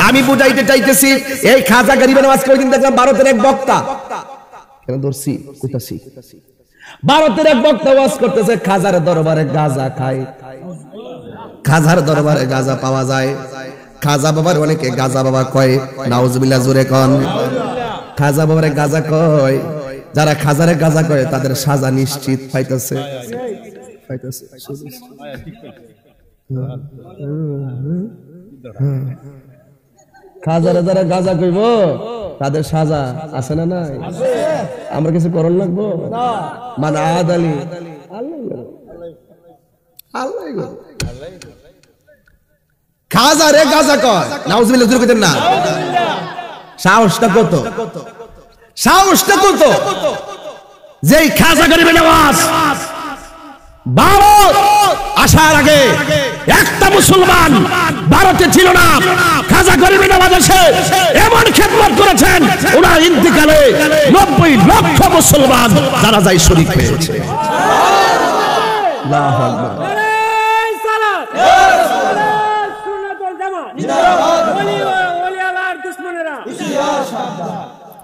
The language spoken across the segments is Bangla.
আমি বুঝাইতে চাইতেছি এই খাজা গরিবে নওয়াজ কে ওইদিন দেখলাম ভারতের এক বক্তা, কেন ধরছি কইতাছি, ভারতের এক বক্তা ওয়াজ করতেছে খাজার দরবারে গাঁজা খায়, খাজার দরবারে গাঁজা পাওয়া যায়। খাজা বাবার অনেকে গাঁজা বাবা কয়, নাউজুবিল্লাহ জোরে কোন। খাজা বাবারে গাঁজা কয়, যারা খাজারে গাঁজা কয় তাদের সাজা নিশ্চিত পাইতেছে, পাইতেছে। খাজারে যারা গাঁজা কইব তাদের সাজা আছে না নাই? আমরা কিছু করণ লাগবো না। মান আদালি আল্লাহ খাজারে গাঁজা কয়, নাউজুবিল্লাহ জোরে কইতেন না। সাহসটা কত, সাহসটা কত, যেই খাজা গরিবে নওয়াজ ভারত আসার আগে একটা মুসলমান ভারতে ছিল না। খাজা গরিবে নওয়াজ এসে এমন খেদমত করেছেন, ওনার ইন্তিকালে 90 লক্ষ মুসলমান যারা যাই শরীক হয়েছে। আল্লাহু আকবার।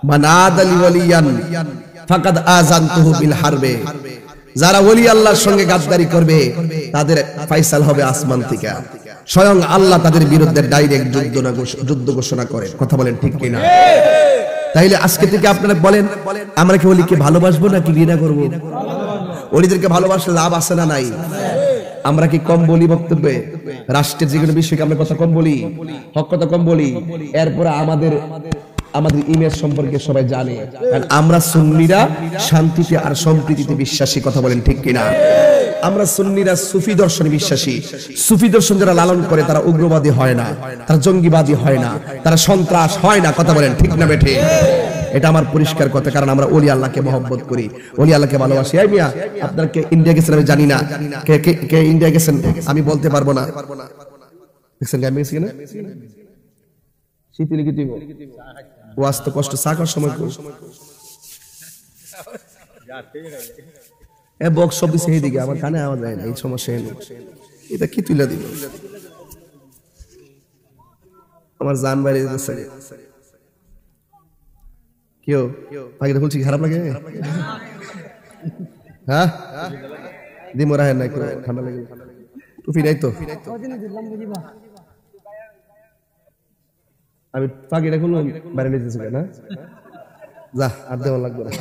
মান আদালি ওয়ালিয়ান ফাকাদ আযানতুহু বিল হারবে, যারা ওলি আল্লাহর সঙ্গে গাদ্দারি করবে তাদের ফয়সাল হবে আসমান থেকে। স্বয়ং আল্লাহ তাদের বিরুদ্ধে ডাইরেক্ট যুদ্ধ ঘোষণা করে। কথা বলেন ঠিক কিনা? তাইলে আজকে থেকে আপনারা বলেন, আমরা কি ওলিকে ভালোবাসবো নাকি ঘৃণা করব? ওলিদেরকে ভালোবাসলে লাভ আছে না নাই? আমরা কি কম বলি বক্তব্যে? রাষ্ট্রের যে কোনো বিষয়কে আমরা কথা কম বলি, হক কথা কম বলি। এরপরে আমাদের ইমেজ সম্পর্কে সবাই জানে, কারণ আমরা সুন্নিরা শান্তিতে আর সম্প্রীতিতে বিশ্বাসী। কথা বলেন ঠিক কিনা? আমরা সুন্নিরা সুফি দর্শনে বিশ্বাসী। সুফি দর্শন যারা লালন করে তারা উগ্রবাদী হয় না, তারা জঙ্গিবাদী হয় না, তারা সন্ত্রাস হয় না। কথা বলেন ঠিক না বেঠে? এটা আমার পরিষ্কার কথা, কারণ আমরা ওলি আল্লাহকে মহব্বত করি, ওলি আল্লাহকে ভালোবাসি। এই মিয়া, আপনারা কে ইন্ডিয়া গেছেন আমি জানি না, কে ইন্ডিয়া গেছেন আমি বলতে পারবো না। দেখছেন আমি গেছি কিনা? শীতলি কি দিব ওয়াজ তো কষ্ট, সাকার সময় বক্স সব দিছে এইদিকে, আমার কানে আওয়াজ যায় না, এই সমস্যা এলো। এটা কি তুইলা দিল? আমার জান বাইরে যেতেছে। কেউ পাখিটা বলছি খারাপ লাগে? হ্যাঁ দিমো রাহেন না, একটু ঠান্ডা লাগে। টুপি নাই তো? আমি পাখিটা কোনো বাইরে নিতেছি না, যা আর দেওয়া লাগবে না।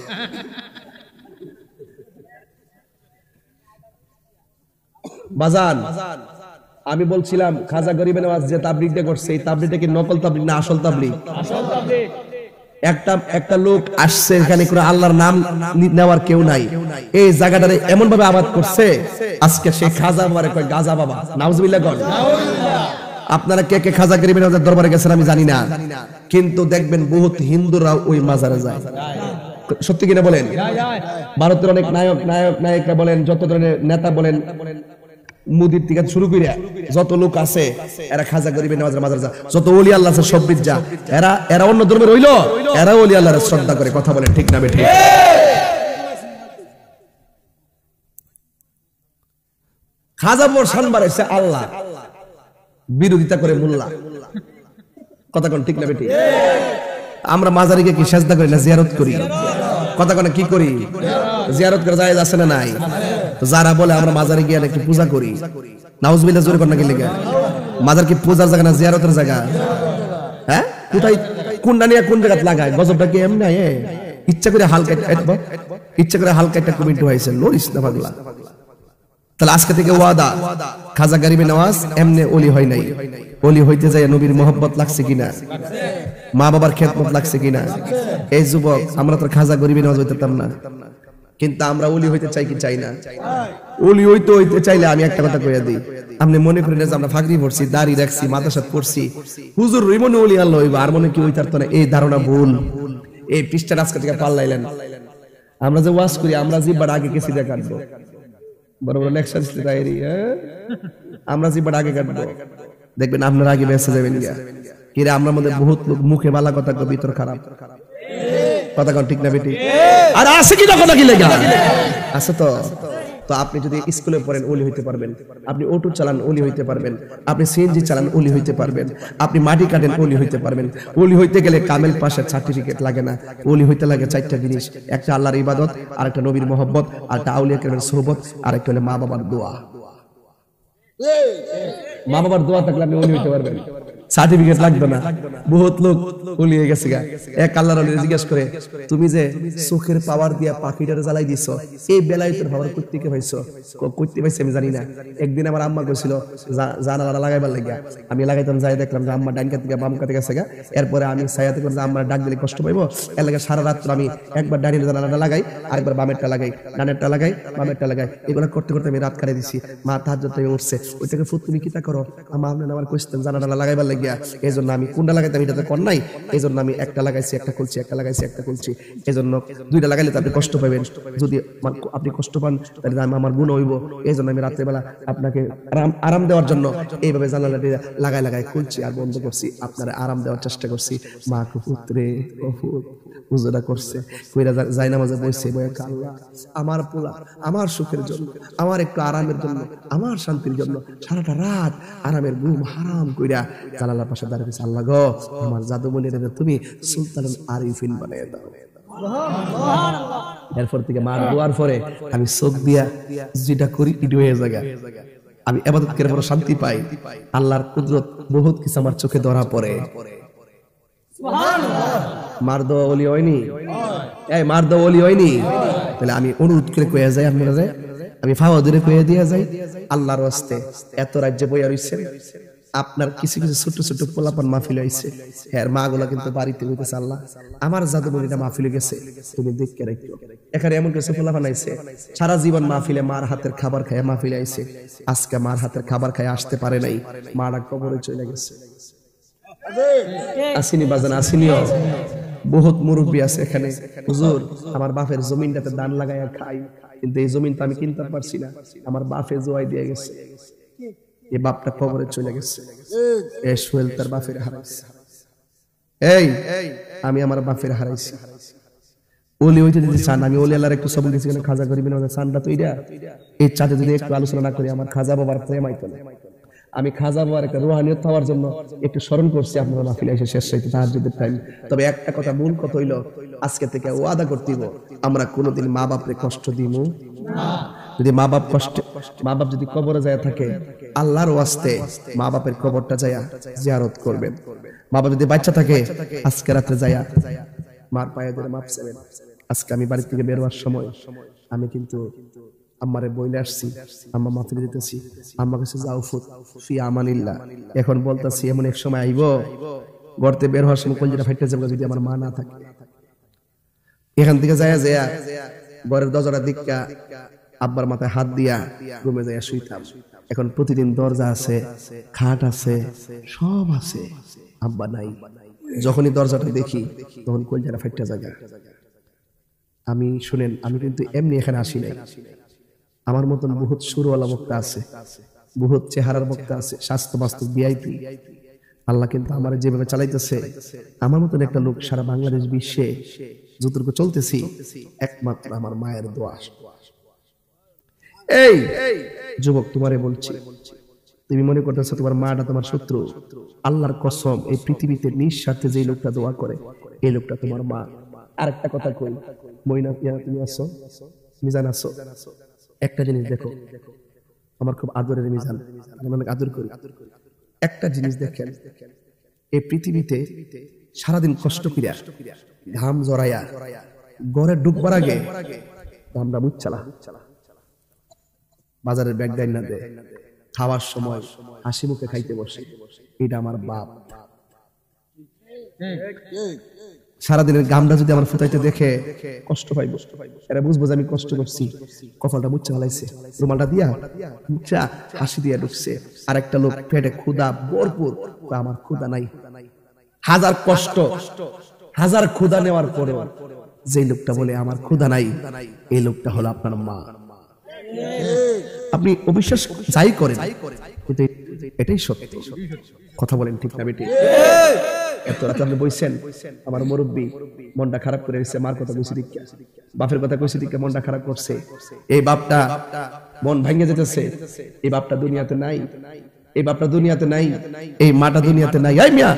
বাজান, আমি বলছিলাম খাজা গরিবে নওয়াজ যে তাবলীগটা করছে, এই তাবলীগটা কি নকল তাবলীগ না আসল তাবলীগ? একটা লোক আসছে এখানে, কোনো আল্লাহর নাম নেওয়ার কেউ নাই। এই জায়গাটারে এমন ভাবে আবাদ করছে, আজকে সে খাজা বাবারে কয় গাজা বাবা। নাউজুবিল্লাহ কোন। আপনারা কে কে খাজা গরিবে নওয়াজের দরবারে গেছেন আমি জানি না, কিন্তু দেখবেন বহুত হিন্দুরা ওই মাজারে যায়। সত্যি কিনা বলেন? ভারতের অনেক নায়করা বলেন, যত ধরনের নেতা বলেন, মুদির থেকে শুরু করে যত লোক আছে, এরা খাজা গরিবে নওয়াজের মাজারে যায়। যত ওলি আল্লাহ আছে সব বিজ্জা, এরা অন্য ধর্মের হইলো, এরা ওলি আল্লাহর শ্রদ্ধা করে। কথা বলেন ঠিক না বেঠিক? খাজা বর শানবার এসে আল্লাহ, বিরোধিতা করে মোল্লা। কথা কোন ঠিক না বেঠিক? আমরা মাজারিকে কি সেজদা করি না জিয়ারত করি? কথা কোন কি করি? জিয়ারত করা জায়েজ আছে না নাই? তো যারা বলে আমরা মাজারে গিয়ে একটু পূজা করি, নাউজুবিল্লাহ জোরে কোন না কি লেগে? মাজার কি পূজার জায়গা না জিয়ারতের জায়গা? হ্যাঁ, কোথায় কোনটা নিয়ে কোন জায়গায় লাগায়? গজবটা কি এমনি? ইচ্ছা করে হালকা একটা কমেন্ট হয়েছে, লরিস না পাগলা। তাহলে আজকে থেকে ওয়াদা, খাজা গরিবে নওয়াজ এমনি ওলি হয় নাই। ওলি হইতে যায় নবীর মোহব্বত লাগছে কিনা, মা বাবার খেদমত লাগছে কিনা? এই যুবক, আমরা তো খাজা গরিবে নওয়াজ হইতাম না, কিন্তু আমরা ওলি হইতে চাই কি চাই না? ওলি হইতে চাইলে আমি একটা কথা কইয়া দিই, আপনি মনে করেন যে আমরা ফাগরি পড়ছি, দাড়ি রাখছি, মাদ্রাসাত পড়ছি, হুজুর রিমনে ওলি আল্লাহ হইবা, আর মনে কি হইতার তো না। এই ধারণা ভুল। এই পৃষ্ঠার আজকে থেকে পাল্লাইলেন। আমরা যে ওয়াজ করি, আমরা জিব্বার আগে কেসি দিয়ে কাটবো, বড় বড় লেকচার দিতে তাইরি, আমরা জিব্বার আগে কাটবো, দেখবেন আপনারা আগে বেঁচে যাবেন। কিরে, আমরা মধ্যে বহুত লোক মুখে বালা কথা কই, ভিতর খারাপ। কথা কোন ঠিক না বেটি? আর আছে কি কথা কি লেগা আছে তো? তো আপনি যদি স্কুলে পড়েন ওলি হইতে পারবেন, আপনি অটো চালান ওলি হইতে পারবেন, আপনি সিএনজি চালান ওলি হইতে পারবেন, আপনি মাটি কাটেন ওলি হইতে পারবেন। ওলি হইতে গেলে কামেল পাশের সার্টিফিকেট লাগে না, ওলি হইতে লাগে 4টা জিনিস, একটা আল্লাহর ইবাদত, আরেকটা নবীর মহব্বত, আরেকটা আউলিয়া কেরামের সোহবত, আরেকটা হলো মা বাবার দোয়া। মা বাবার দোয়া থাকলে আপনি ওলি হইতে পারবেন, সার্টিফিকেট লাগবে না। বহুত লোক ওলি হয়ে গেছে গা। এক আল্লাহর ওলি জিজ্ঞেস করে, তুমি যে চোখের পাওয়ার দিয়া পাখিটারে জ্বালাই দিছো, এই বেলায় তোর ভাবার কইতে কে পাইছো? কইতে পাইছে আমি জানি না। একদিন আমার আম্মা কইছিল জানালাটা লাগাইবার লাগিয়া, আমি লাগাইতাম, যাই দেখলাম যে আম্মা ডাইন কাতে বাম কাতে গেছে গা। এরপরে আমি ছায়াতে করে যে আম্মা ডাক দিলে কষ্ট পাইবো, এর লাগে সারা রাত আমি একবার ডাইনের জানালাটা লাগাই, আরেকবার বামেরটা লাগাই, ডানেরটা লাগাই, বামেরটা লাগাই, এগুলো করতে করতে আমি রাত কাটাই দিছি। মা তাহাজ্জুদ থেকে উঠছে, ওই থেকে ফুট তুমি কিতা করো? আম্মা আপনি আমার কইতেন জানালাটা লাগাইবার লাগিয়া, এই জন্য আমি কোনটা লাগাইতাম এটা তো কর নাই, এই জন্য আমি একটা লাগাইছি একটা খুলছি, একটা লাগাইছি একটা খুলছি। এই জন্য 2টা লাগাইলে তো আপনি কষ্ট পাবেন, যদি আপনি কষ্ট পান তাহলে আমার গুণ হইব। এই জন্য আমি রাত্রেবেলা আপনাকে আরাম দেওয়ার জন্য এইভাবে জানালাটি লাগাই লাগাই খুলছি আর বন্ধ করছি, আপনার আরাম দেওয়ার চেষ্টা করছি। মা কুপুত্রে উজুরা করছে, কইরা যাই নামাজে বসছে, বয়ে আল্লাহ আমার পোলা আমার সুখের জন্য, আমার একটু আরামের জন্য, আমার শান্তির জন্য সারাটা রাত আরামের ঘুম হারাম কইরা জানালার পাশে দাঁড়িয়ে গেছে। আল্লাহ গো, আমার জাদুমণির তুমি সুলতানুল আরিফিন বানিয়ে দাও। এরপর থেকে মার দোয়ার পরে আমি চোখ দিয়া যেটা করি ইট হয়ে জায়গা, আমি ইবাদত করে বড় শান্তি পাই। আল্লাহর কুদরত বহুত কিছু আমার চোখে ধরা পড়ে। মার দোয়া ওলি হয়নি, এই মার দোয়া ওলি হয়নি। তাহলে আমি অনুরোধ করে কয়ে যাই, আপনারা যাই, আমি ফাওয়া ধরে কয়ে দিয়া যাই, আল্লাহর ওয়াস্তে এত রাজ্যে বইয়া রইছেন, আপনার কিছু কিছু ছোট ছোট পোলাপান মাহফিল হইছে, এর মা গুলা কিন্তু বাড়িতে হইতেছে, আল্লাহ আমার জাদুমণিটা মাহফিলে গেছে, তুমি দেখকে রাখো। এখানে এমন কিছু পোলাপান আইছে সারা জীবন মাহফিলে মার হাতের খাবার খায় মাহফিলে আইছে, আজকে মার হাতের খাবার খায় আসতে পারে নাই, মারা কবরে চলে গেছে। আসিনি বাজান, আসিনিও বহুত মুরব্বী আছে এখানে, হুজুর আমার বাপের জমিনটাতে দান লাগাইয়া খাই, কিন্তু এই জমিনটা আমি কিনতে পারছি না, আমার বাপে জোয়াই দিয়ে গেছে, এই বাপটা কবরে চলে গেছে, এই সোহেল তার বাপের হারাইছে। এই আমি আমার বাপের হারাইছি। ওলি হইতে যদি চান, আমি ওলি আল্লাহর একটু সবল দিছি, খাজা করিবেন চানটা তো এই চাঁদে যদি একটু আলোচনা না করি আমার খাজা বাবার প্রেম আইতো না। আমি খাজা বাবার একটা রুহানিয়ত হওয়ার জন্য একটু স্মরণ করছি আপনারা মাহফিলে এসে শেষ হইতে তাহাজ্জুদের টাইম। তবে একটা কথা, মূল কথা হইল আজকে থেকে ওয়াদা করতেইব আমরা কোনোদিন মা বাপরে কষ্ট দিব না। যদি মা বাপ যদি কবরে যায় থাকে, আল্লাহর ওয়াস্তে মা বাপের কবরটা যায়া জিয়ারত করবেন। মা বাপ যদি বাচ্চা থাকে আজকে রাতে যায়া মার পায়ে ধরে মাপ চাইবেন। আজকে আমি বাড়ি থেকে বের হওয়ার সময় আমি কিন্তু আম্মারে বইলে আসছি, আম্মা মাহফিলে দিতেছি, আম্মা কাছে যাও ফি আমানিল্লাহ। এখন বলতাছি এমন এক সময় আইব গড়তে বের হওয়ার সময় কলজেটা ফাইটে যাবে যদি আমার মা না থাকে। এখান থেকে যায়া যায়া ঘরের দরজাটা দিকা আব্বার মাথায় হাত দিয়া রুমে যাইয়া শুইতাম। এখন প্রতিদিন দরজা আছে, খাট আছে, সব আছে, আব্বা নাই। যখনই দরজাটা দেখি তখন কলজেটা ফাইটে জায়গা। আমি শুনেন, আমি কিন্তু এমনি এখানে আসি নাই, আমার মতন বহুত সুরওয়ালা বক্তা আছে, বহুত চেহারার বক্তা আছে, স্বাস্থ্য বাস্তব ভিআইপি। আল্লাহ কিন্তু আমার যেভাবে চালাইতেছে, আমার মতন একটা লোক সারা বাংলাদেশ বিশ্বে যতটুকু চলতেছি একমাত্র আমার মায়ের দোয়া। এই যুবক তোমারে বলছি, তুমি মনে করতেছো তোমার মাটা তোমার শত্রু? আল্লাহর কসম, এই পৃথিবীতে নিঃস্বার্থে যে লোকটা দোয়া করে এই লোকটা তোমার মা। আরেকটা কথা কই, মইনা তুমি আসো, মিজান আসো, একটা জিনিস দেখো, আমার খুব আদরের মিজান, আমি অনেক আদর করি। একটা জিনিস দেখেন, এই পৃথিবীতে সারাদিন কষ্ট করিয়া ঘাম জড়াইয়া ঘরে ঢুকবার আগে ঘামটা মুচ্ছালা, বাজারের ব্যাগ দেয় না দে, খাওয়ার সময় হাসি মুখে খাইতে বসে, এটা আমার বাপ। সারাদিনের গামটা যদি আমার ফুটাইতে দেখে কষ্ট পাইব, এরা বুঝবো যে আমি কষ্ট করছি, কপালটা মুচ্ছা ফেলাইছে, রুমালটা দিয়া মুচ্ছা হাসি দিয়া ঢুকছে। আর একটা লোক পেটে ক্ষুধা ভরপুর, আমার ক্ষুধা নাই, হাজার কষ্ট হাজার ক্ষুধা নেওয়ার পরেও যে লোকটা বলে আমার ক্ষুধা নাই, এই লোকটা হলো আপনার মা। আপনি অবিশ্বাস যাই করেন, এটাই সত্য কথা বলেন, ঠিক না বেটি? এত রাতে আপনি বইছেন, আমার মুরব্বী মনটা খারাপ করে এসেছে, মার কথা কইছে দীক্ষা, বাপের কথা কইছে দীক্ষা, মনটা খারাপ করছে। এই বাপটা মন ভেঙে যেতেছে, এই বাপটা দুনিয়াতে নাই, এই বাপটা দুনিয়াতে নাই, এই মাটা দুনিয়াতে নাই। এই মিয়া,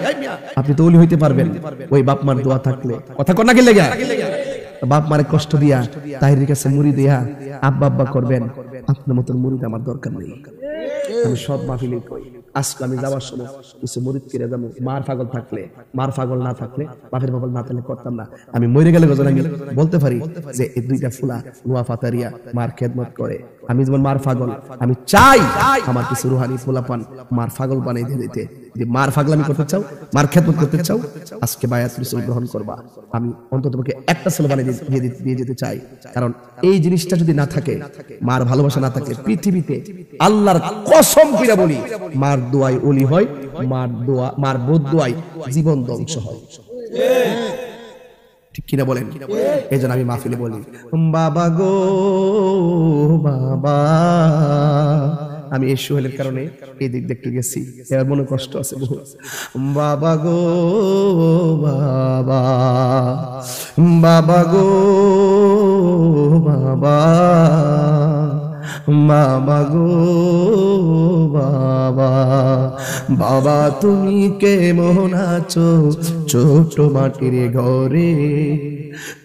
আপনি তো ওলি হইতে পারবেন ওই বাপ মার দোয়া থাকলে। কথা কর না কি লাগা? বাপ মারে কষ্ট দিয়া তাহিরের কাছে মুড়ি দিয়া আব্বা আব্বা করবেন, আপনার মতন মুড়িদ আমার দরকার নেই। আমি সব মাহফিলে কই, আজকে আমি যাওয়ার সময় কিছু মুরিদ কিনে যাবো। মার পাগল থাকলে, মার পাগল না থাকলে, বাপের পাগল না থাকলে করতাম না। আমি মরে গেলে গজল আমি বলতে পারি যে এই দুইটা ফুলা নোয়া ফাতারিয়া মার খেদমত করে। আমি যেমন মার পাগল, আমি চাই আমার কিছু রুহানি ফুলাপান মার পাগল বানিয়ে দিয়ে দিতে। যদি মার পাগলামি করতে চাও, মার খেদমত করতে চাও, আজকে বায়াত রসুল গ্রহণ করবা। আমি অন্তত তোমাকে একটা ছেলে বানিয়ে দিয়ে যেতে চাই। কারণ এই জিনিসটা যদি না থাকে, মার ভালোবাসা না থাকে, পৃথিবীতে আল্লাহর কসম করে বলি মার দোয়ায় ওলি হয়, মার বদদোয়ায় জীবন ধ্বংস হয়। ঠিক কিনা বলেন? এই জন্য আমি মাহফিলে বলি বাবা গো বাবা। আমি এই সোহেলের কারণে এই দিক দেখতে গেছি, এবার মনে কষ্ট আছে বহু। বাবা গো বাবা, বাবা গো বাবা, বাবা গো বাবা, বাবা তুমি কেমন আছো ছোট মাটির ঘরে,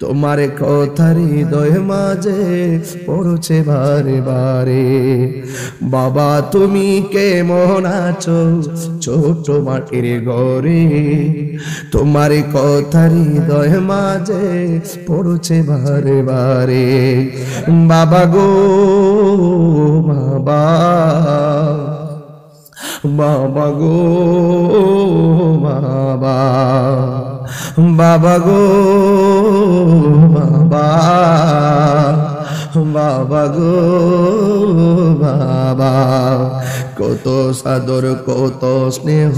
তোমার কথার হৃদয় মাঝে পড়ছে বারে বারে। বাবা তুমি কেমন আছো ছোট মাটির ঘরে, তোমার কথার হৃদয় মাঝে পড়ছে বারে বারে। বাবা গো বাবা, বাবা গো বাবা, বাবা গো বাবা, বাবা গো বাবা। কত সাদর কত স্নেহ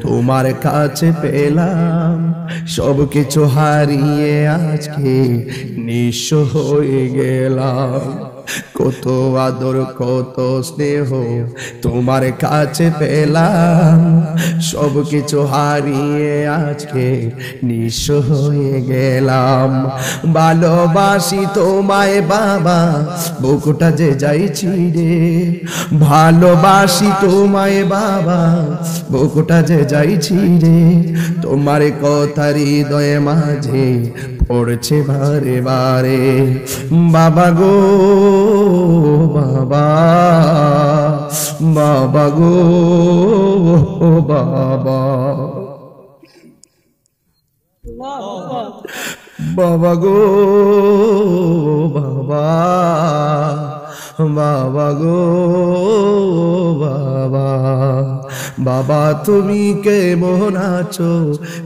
তোমার কাছে পেলাম, সব কিছু হারিয়ে আজকে নিঃস্ব হয়ে গেলাম। কত আদর কত স্নেহ তোমার কাছে পেলাম, সব কিছু হারিয়ে আজকে নিঃস্ব হয়ে গেলাম। ভালোবাসি তোমায় বাবা, বুকটা যে যাইছি রে, ভালোবাসি তোমায় বাবা, বুকটা যে যাইছি রে, তোমার কথার হৃদয়ে মাঝে পড়ছে বারে বারে। বাবা গো বাবা, বাবা গো বাবা, বাবা গো বাবা, বাবা গো বাবা, বাবা তুমি কেমন আছো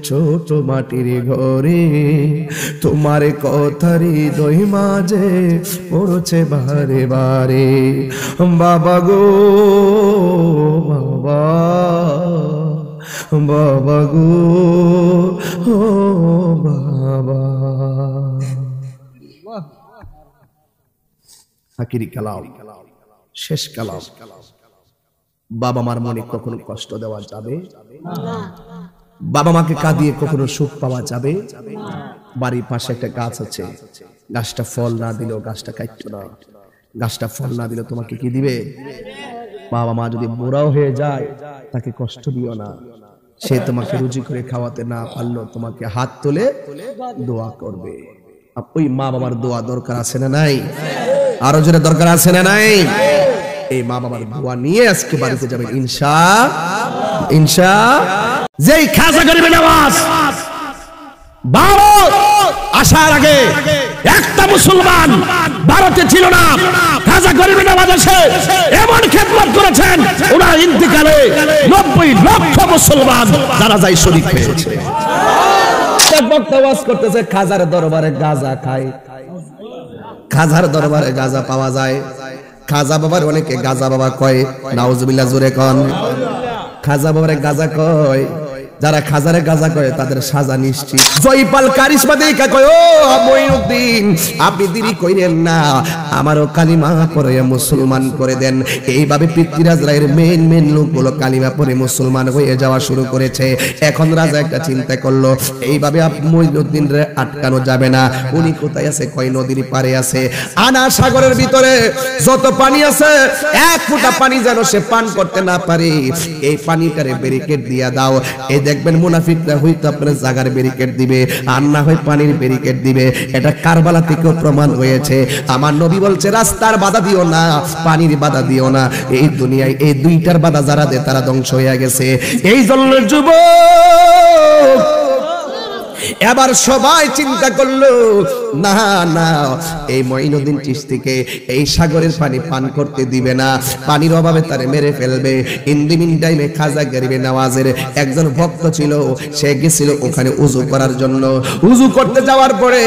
ছোট মাটির ঘরে, তোমার কথার হৃদয় মাঝে পড়ছে বারে বারে। বাবা গো বাবা, বাবা গো বাবা। আখিরি কালাম, শেষ কালাম। বাবা মার মনে কখনো কষ্ট দেওয়া যাবে না, বাবা মাকে কাঁদিয়ে কখনো সুখ পাওয়া যাবে না। বাড়ির পাশে একটা গাছ আছে, গাছটা ফল না দিলেও গাছটা কাটতো না, গাছটা ফল না দিলে তোমাকে কি দিবে? বাবা মা যদি বুড়াও হয়ে যায় তাকে কষ্ট দিও না, সে তোমাকে রুজি করে খাওয়াতে না পারলো তোমাকে হাত তুলে দোয়া করবে। ওই মা বাবার দোয়া দরকার আছে না নাই? আরো জোরে দরকার আছে না নাই? এই মা বাবার দোয়া নিয়ে আজকে বাড়িতে যাবেন ইনশাআল্লাহ। ইনশাআল্লাহ। যেই খাজা গরিবের নামাজ ভারত আসার আগে একটা মুসলমান ভারতে ছিল না, খাজা গরিবের নামাজ এসে এমন খেদমত করেছেন, ওনার ইন্তিকালে 90 লক্ষ মুসলমান যারা যাই শরীক হয়েছে। এক বক্তা ওয়াজ করতেছে খাজার দরবারে গাঁজা খায়, খাজার দরবারে গাঁজা পাওয়া যায়। খাজা বাবার অনেকে গাঁজা বাবা কয়, নাউজুবিল্লাহ জোরে কোন। খাজা বাবারে গাঁজা কয়, যারা খাজারে গাজা করে তাদের সাজা নিশ্চিত। জয়পাল কারিশমা দেখা কয়, ও মঈনুদ্দিন আপনি দেরি কইরেন না, আমারও কালিমা পড়ে মুসলমান করে দেন। এইভাবে পৃথ্বীরাজ রায়ের মেন লোকগুলো কালিমা পড়ে মুসলমান হয়ে যাওয়া শুরু করেছে। এখন রাজা একটা চিন্তা করলো, এইভাবে মঈনুদ্দিন রে আটকানো যাবে না। উনি কোথায় আছে? কয় নদীর পারে আছে। আনা সাগরের ভিতরে যত পানি আছে এক ফোঁটা পানি যেন সে পান করতে না পারে, এই পানিটারে ব্যারিকেড দিয়া দাও। এই দেখবেন মুনাফিকরা হয়তো আপনার জায়গার ব্যারিকেড দিবে, আর না হয় পানির ব্যারিকেড দিবে। এটা কারবালা থেকেও প্রমাণ হয়েছে। আমার নবী বলছে রাস্তার বাধা দিও না, পানির বাধা দিও না। এই দুনিয়ায় এই দুইটার বাধা যারা দেয় তারা ধ্বংস হয়ে গেছে। এই জন্য যুবক এবার সবাই চিন্তা করলো, না না এই মঈনুদ্দিন চিশতিকে এই সাগরের পানি পান করতে দিবে না, পানির অভাবে তারে মেরে ফেলবে। ইন দি মিন টাইমে খাজা গরিবে নওয়াজের একজন ভক্ত ছিল, সে গেছিল ওখানে উযু করার জন্য। উযু করতে যাওয়ার পরে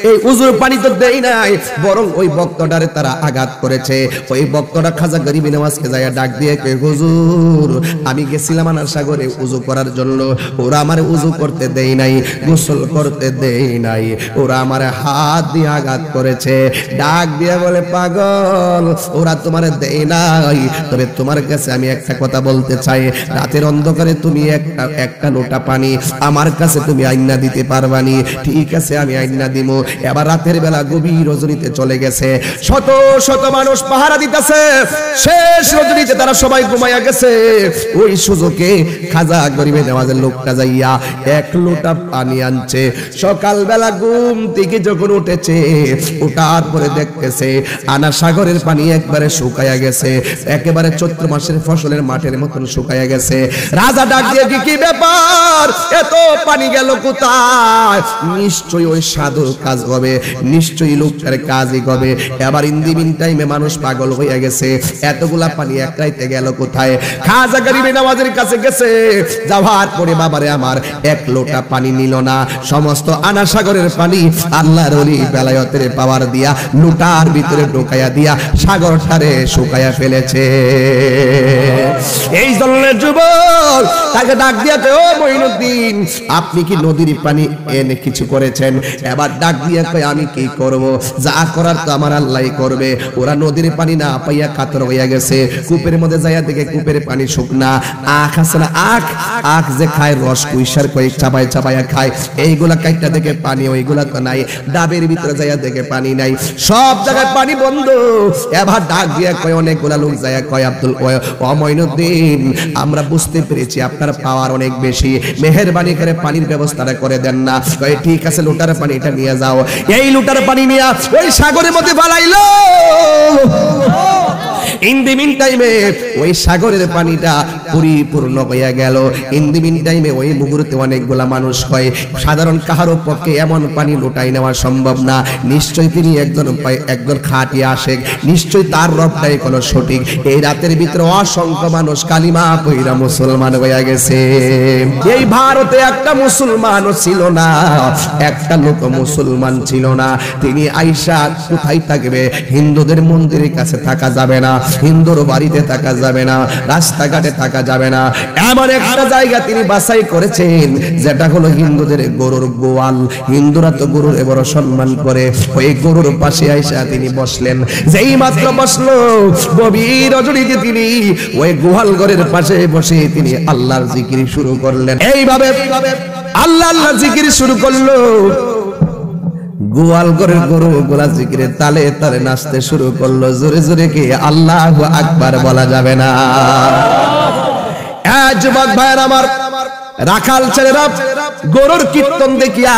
এই উযুর পানি তো দেই নাই, বরং ওই ভক্তটারে তারা আঘাত করেছে। ওই ভক্তটা খাজা গরিবে নওয়াজকে যায় ডাক দিয়ে কয়, হুজুর আমি গেছিলাম আনার সাগরে উযু করার জন্য, ওরা আমারে উযু করতে দেই নাই, গোসল করতে দেই নাই, ওরা আমার হাত দিয়ে আঘাত করেছে। ডাক দিয়ে বলে, পাগল ওরা তোমার দেয় নাই, তবে তোমার কাছে আমি একটা কথা বলতে চাই, রাতের অন্ধকারে তুমি একটা লোটা পানি আমার কাছে তুমি আইনা দিতে পারবানি? ঠিক আছে আমি আইনা দিব। এবার রাতের বেলা গভীর রজনীতে চলে গেছে, শত শত মানুষ পাহারা দিতেছে, শেষ রজনীতে তারা সবাই ঘুমাইয়া গেছে। ওই সুযোগে খাজা গরিবে নওয়াজের লোকটা যাইয়া এক লোটা পানি আনছে। সকালবেলা ঘুম থেকে যখন উঠেছে, ওঠার পরে দেখতেছে আনা সাগরের পানি একবারে শুকায়া গেছে, একেবারে চৈত্র মাসের ফসলের মাঠের মতন শুকায়া গেছে। রাজা ডাক দিয়ে, কি ব্যাপার, এত পানি গেল কোথায়? নিশ্চয়ই ওই সাধুর কাজ হবে, নিশ্চয়ই লোকটার কাজই হবে। এবার ইন দি মিন টাইমে মানুষ পাগল হয়ে গেছে, এতগুলা পানি এক রাইতে গেল কোথায়? খাজা গরিবে নওয়াজের কাছে গেছে, যাওয়ার পরে বাবারে আমার এক লোটা পানি নিল না, সমস্ত আনা সাগরের পানি আল্লাহর ওলি বেলায়েতের পাওয়ার দিয়া লুটার ভিতরে ঢোকায়া দিয়া সাগরটারে শুকায়া ফেলেছে। এই জন্য যুবক তাকে ডাক দিয়া কয়, ও মঈনুদ্দিন আপনি কি নদীর পানি এনে কিছু করেছেন? এবার ডাক দিয়া কয়, আমি কি করব, যা করার তো আমার আল্লাহই করবে। ওরা নদীর পানি না পাইয়া কাতর হইয়া গেছে, কূপের মধ্যে যাইয়া দেখে কূপের পানি শুকনা। আখ আছে না, আখ যে খায় রস কুইসার কয়েক চাবায় চাবায়া খায়, এইগুলা কাইটা দেখে পানি, ওইগুলা তো নাই। ডাবের ভিতরে যাইয়া দেখে পানি নাই, সব জায়গায় পানি বন্ধ। এবার ডাক দিয়া কয়, অনেকগুলা লোক যাইয়া কয়, আব্দুল ও মঈনুদ্দিন আমরা বুঝতে পেরেছি আপনার পাওয়ার অনেক বেশি, মেহেরবানি করে পানির ব্যবস্থাটা করে দেন না। কয় ঠিক আছে, লোটার পানি এটা নিয়ে যাও। এই লোটার পানি নিয়ে ওই সাগরের মধ্যে ফালাইলো। ইন দি মিন টাইমে ওই সাগরের পানিটা পরিপূর্ণ হয়ে গেল। ইন দি মিন টাইমে ওই মুহূর্তে অনেকগুলা মানুষ হয়, সাধারণ কাহারও পক্ষে এমন পানি লোটাই নেওয়া সম্ভব না। নিশ্চয়ই তিনি একজন খাঁটি আশেক, নিশ্চয়ই তার রবটাই কোনো সঠিক। এই রাতের ভিতরে অসংখ্য মানুষ কালিমা কইরা মুসলমান হয়ে গেছে। এই ভারতে একটা মুসলমানও ছিল না, একটা লোক মুসলমান ছিল না। তিনি আয়েশা কোথায় থাকবে? হিন্দুদের মন্দিরের কাছে থাকা যাবে না, হিন্দুর বাড়িতে থাকা যাবে না, রাস্তাঘাটে থাকা যাবে না। এমন একটা জায়গা তিনি বাছাই করেছেন যেটা হলো হিন্দুদের গরুর গোয়াল। হিন্দুরা তো গরুর বড় সম্মান করে। ওই গরুর পাশে আইসা তিনি বসলেন। যেই মাত্র বসলো, গভীর রজনীতে তিনি ওই গোয়াল ঘরের পাশে বসে তিনি আল্লাহর জিকির শুরু করলেন। এইভাবে আল্লাহ আল্লাহ জিকির শুরু করলো। গোয়াল ঘরের গরু গোলা জিকিরের তালে তালে নাচতে শুরু করলো। জোরে জোরে কি আল্লাহু আকবার বলা যাবে না? যুবক ভাইয়ের আমার, রাখাল ছেলেরা গরুর কীর্তন দেখিয়া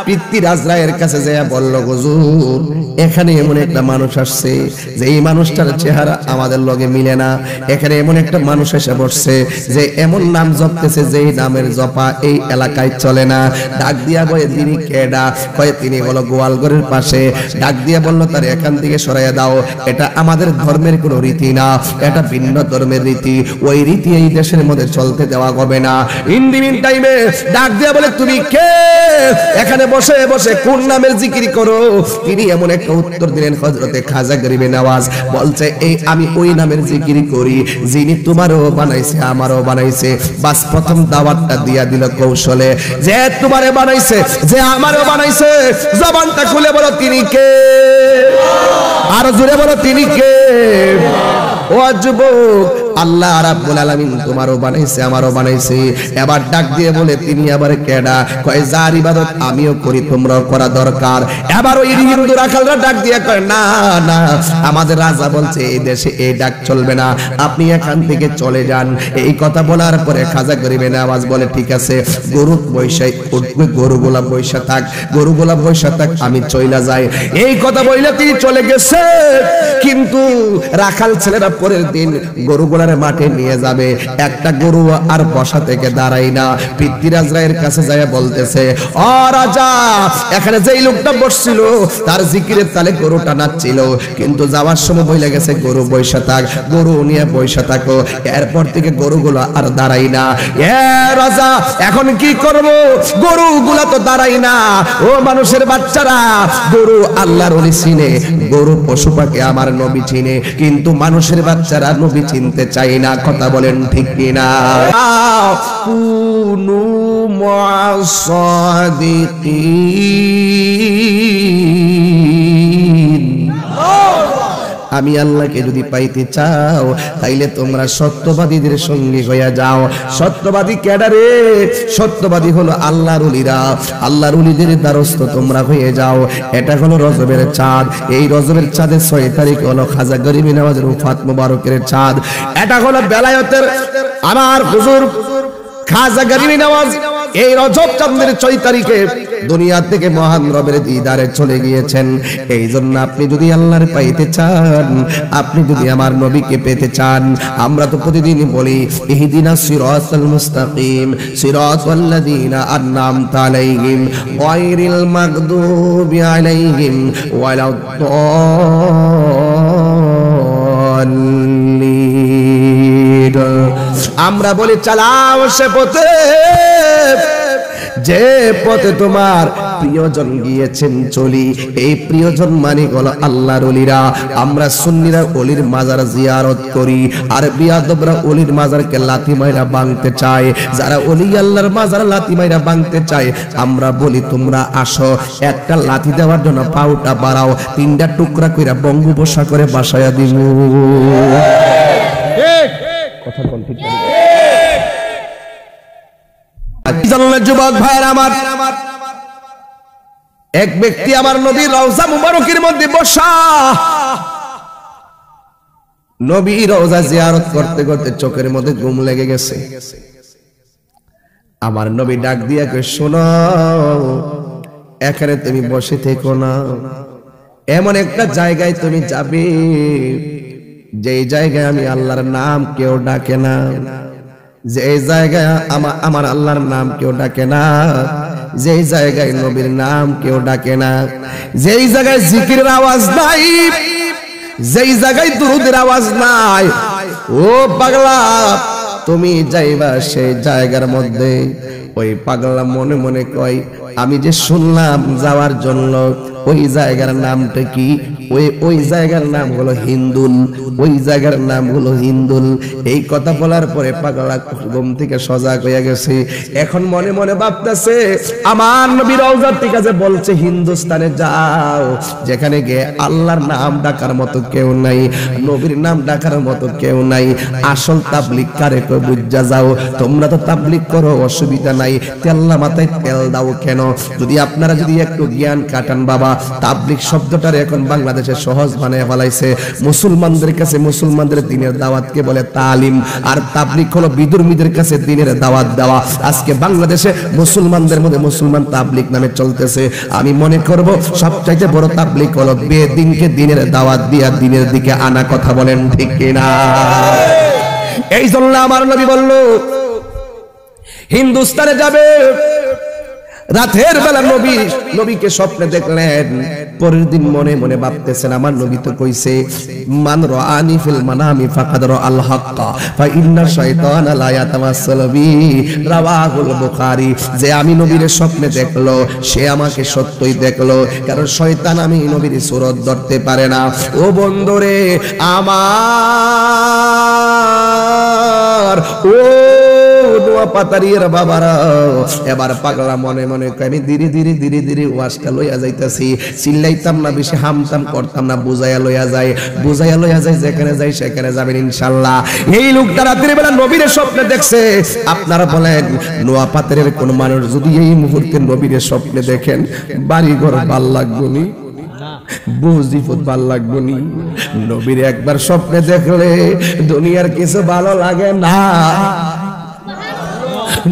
পৃথ্বীরাজ রায়ের কাছে যায় বলল, হুজুর এখানে এমন একটা মানুষ আসছে যে এই মানুষটার চেহারা আমাদের লগে মিলে না। এখানে এমন একটা মানুষ এসে বসছে যে এমন নাম জপতেছে যেই নামের জপা এই এলাকায় চলে না। ডাক দিয়া বলে, তিনি কেডা? কয় তিনি হলো গোয়ালঘরের পাশে। ডাক দিয়া বলল, তার এখান থেকে সরাইয়া দাও, এটা আমাদের ধর্মের কোনো রীতি না, এটা ভিন্ন ধর্মের রীতি, ওই রীতি এই দেশের মধ্যে চলতে দেওয়া হবে না। ইন রিমরিমিন টাইমে ডাক দিয়া বলে তুমি কে, এখানে বসে বসে কোন নামের জিকির করো? তিনি এমন একটা উত্তর দিলেন হযরতে খাজা গরিবে নওয়াজ বলছে এই আমি ওই নামের জিকির করি যিনি তোমারও বানাইছে আমারও বানাইছে। বাস প্রথম দাওয়াতটা দিয়া দিল কৌশলে, যে তোমারে বানাইছে যে আমারও বানাইছে, জবানটা খুলে বলো তিনি কে, আর জোরে বলো তিনি কে। ও যুবক, আল্লাহ রাব্বুল আলামিন তোমারও বানাইছে আমারও বানাইছে। এবার ডাক দিয়ে বলে তিনি আবার কেডা? কয় যার ইবাদত আমিও করি তোমরাও করা দরকার। এবার ওই হিন্দু রাখালরা ডাক দিয়ে কয় না না, আমাদের রাজা বলছে এই দেশে এই ডাক চলবে না, আপনি এখান থেকে চলে যান। এই কথা বলার পরে খাজা গরিবে নওয়াজ বলে ঠিক আছে, গরু বৈশাই উঠবে, গরুগুলা বৈশা থাক, গরুগুলা বৈশা থাক, আমি চইলা যাই। এই কথা বইলে তিনি চলে গেছে। কিন্তু রাখাল ছেলেরা পরের দিন গরুগুলার মাঠে নিয়ে যাবে, একটা গরু আর বসা থেকে দাঁড়াই না। পৃথ্বীরাজের কাছে যায় বলতেছে ও রাজা, এখানে যেই লোকটা বসছিল তার জিকিরের তালে গরুটা নাচছিল, কিন্তু যাওয়ার সময় বইলে গেছে গরু বৈশা থাক, গরু নিয়ে বৈশা থাকো। এরপর থেকে গরুগুলো আর দাঁড়াই না। এ রাজা এখন কি করব? গরুগুলা তো দাঁড়াই না। ও মানুষের বাচ্চারা, গরু আল্লাহর ওলি চিনে, গরু পশু পাখি আমার নবী চিনে, কিন্তু মানুষের বাচ্চারা নবী চিনতে চাই না। কথা বলেন ঠিক কিনা? কুনু মুসাদিকিন, আমি আল্লাহকে যদি পাইতে চাও তাইলে তোমরা সত্যবাদীদের সঙ্গে হইয়া যাও। সত্যবাদী কেডারে? সত্যবাদী হলো আল্লাহর ওলিরা, আল্লাহর ওলিদের দ্বারস্থ তোমরা হয়ে যাও। এটা হলো রজবের চাঁদ। এই রজবের চাঁদের 6 তারিখ হলো খাজা গরিবে নওয়াজের ওফাত মুবারকের চাঁদ। এটা হলো বেলায়েতের আমার হুজুর খাজা গরিবে নওয়াজ এই রজব চাঁদের 6 তারিখে দুনিয়া থেকে মহান রবের দিদারে চলে গিয়েছেন। এই জন্য আপনি যদি আল্লাহর পাইতে চান, আপনি যদি আমার নবীকে পেতে চান, আমরা তো প্রতিদিন বলি ইহদিনাস সিরাতাল মুস্তাকিম সিরাতাল লাযিনা আন'আমতা আলাইহিম গায়রিল মাগদুবি আলাইহিম ওয়ালাদ-দাল্লিন। আমরা বলি চালাও সে পথে যে পথে তোমার প্রিয়জন গিয়েছেন চলি। এই প্রিয়জন মানে হলো আল্লাহর ওলিরা। আমরা সুন্নিরা ওলির মাজার জিয়ারত করি, আর বিয়াদবরা ওলির মাজারকে লাথি মাইরা ভাঙতে চায়। যারা ওলি আল্লাহর মাজার লাথি মাইরা ভাঙতে চায়, আমরা বলি তোমরা আসো, একটা লাথি দেওয়ার জন্য পাউটা বাড়াও, 3টা টুকরা কইরা বঙ্গোপসা করে বাসায়া দিব। কথা কোন ঠিক না? যুবক ভাইয়ের আমার, এক ব্যক্তি আমার নবীর রওজা মুবারকের মধ্যে বসা, নবীর রওজা জিয়ারত করতে করতে চোখের মধ্যে ঘুম লেগে গেছে। আমার নবী ডাক দিয়া কই শোনো, এখানে তুমি বসে থেকো না, এমন একটা জায়গায় তুমি যাবে যেই জায়গায় আমি আল্লাহর নাম কেউ ডাকে না, যে জায়গায় আমার আল্লাহর নাম কেউ ডাকে না, যেই জায়গায় নবীর নাম কেউ ডাকে না, যেই জায়গায় জিকিরের আওয়াজ নাই, যেই জায়গায় দুরূদের আওয়াজ নাই। ও পাগলা, তুমি যাইবা সেই জায়গার মধ্যে। ওই পাগলা মনে মনে কয় আমি যে শুনলাম যাওয়ার জন্য, ওই জায়গার নামটা কি? ওই জায়গার নাম হলো হিন্দুল, ওই জায়গার নাম হলো হিন্দুল। এই কথা বলার পরে পাগলা ঘুম থেকে সজাগ হয়ে গেছে। এখন মনে মনে ভাবতেছে আমার নবী রওজা থেকে যে বলছে হিন্দুস্তানে যাও, যেখানে গিয়ে আল্লাহর নাম ডাকার মতো কেউ নাই, নবীর নাম ডাকার মতো কেউ নাই। আসল তাবলীগ কারে কই বুঝা যাও। তোমরা তো তাবলীগ করো, অসুবিধা নাই, তেল্লা মাথায় তেল দাও কেন? যদি আপনারা যদি একটু জ্ঞান কাটান বাবা, তাবলীগ শব্দটার এখন বাংলাদেশে সহজ বানায় ফেলাইছে। মুসলমানদের কাছে মুসলমানদের দ্বীনের দাওয়াতকে বলে তালিম, আর তাবলীগ হলো বিধর্মীদের কাছে দ্বীনের দাওয়াত দেওয়া। আজকে বাংলাদেশে মুসলমানদের মধ্যে মুসলমান তাবলীগ নামে চলতেছে। আমি মনে করব সবচাইতে বড় তাবলীগ হলো বেদিনকে দ্বীনের দাওয়াত দিয়া দ্বীনের দিকে আনা। কথা বলেন ঠিক কিনা? এই জন্য আমার নবী বলল হিন্দুস্তানে যাবে, রাতের বেলা নবীকে স্বপ্নে দেখলেন। পরের দিন মনে মনে ভাবতেছেন আমার নবী তো কইছে মান রাআনি ফিল মানামি ফাকাদ রাআল হাক্কা ফা ইন্না শাইতানা লা ইয়াতামাসসালু বি, রাওয়াহুল বুখারী। যে আমি নবীর স্বপ্নে দেখলো সে আমাকে সত্যই দেখলো, কারণ শয়তান আমি নবীর সুরত ধরতে পারে না। ও বন্ধুরে আমার, ও নোয়া পাতারিয়ার বাবারা, এবার পাগলা মনে মনে আমি ধীরে ধীরে ধীরে ধীরে ওয়াজটা লইয়া যাইতাছি। চিল্লাইতাম না বেশি, হামতাম করতাম না, বুঝাইয়া লইয়া যায় যেখানে যাই সেখানে যাবেন ইনশাআল্লাহ। এই লোকটা রাতের বেলা নবীর স্বপ্নে দেখছে। আপনারা বলেন নোয়া পাতারের কোন মানুষ যদি এই মুহূর্তে নবীর স্বপ্নে দেখেন, বাড়ি ঘর ভাল লাগবে নি, বুঝিফত ভাল লাগবে নি? নবীর একবার স্বপ্নে দেখলে দুনিয়ার কিছু ভালো লাগে না।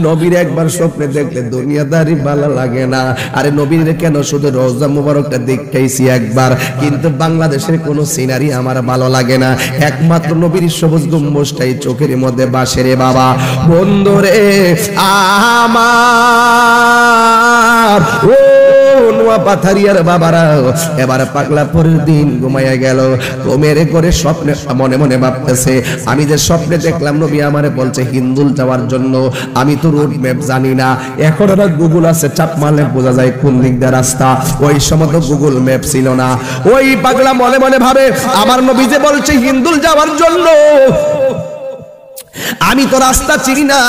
নবীর একবার স্বপ্নে দেখলে দুনিয়াদারি ভালো লাগে না। আরে নবীর কেন শুধু রওজা মুবারকটা দেখাইছি একবার, কিন্তু বাংলাদেশের কোন সিনারি আমার ভালো লাগে না। একমাত্র নবীর সবুজ গম্বুজটাই চোখের মধ্যে বাসে রে বাবা। বন্ধুরে আমার, ও নোয়া পাথারিয়ার বাবারা, এবার পাগলা পরের দিন ঘুমাইয়া গেল। ঘুমের করে স্বপ্নে মনে মনে ভাবতেছে আমি যে স্বপ্নে দেখলাম নবী আমারে বলছে হিন্দুল যাওয়ার জন্য, আমি তো রোড ম্যাপ জানি না। এখন ওরা গুগল আছে, চাপ মারলে বোঝা যায় কোন দিক দিয়ে রাস্তা। ওই সময় তো গুগল ম্যাপ ছিল না। ওই পাগলা মনে মনে ভাবে আমার নবী যে বলছে হিন্দুল যাওয়ার জন্য, আমি তো রাস্তা চিনি না,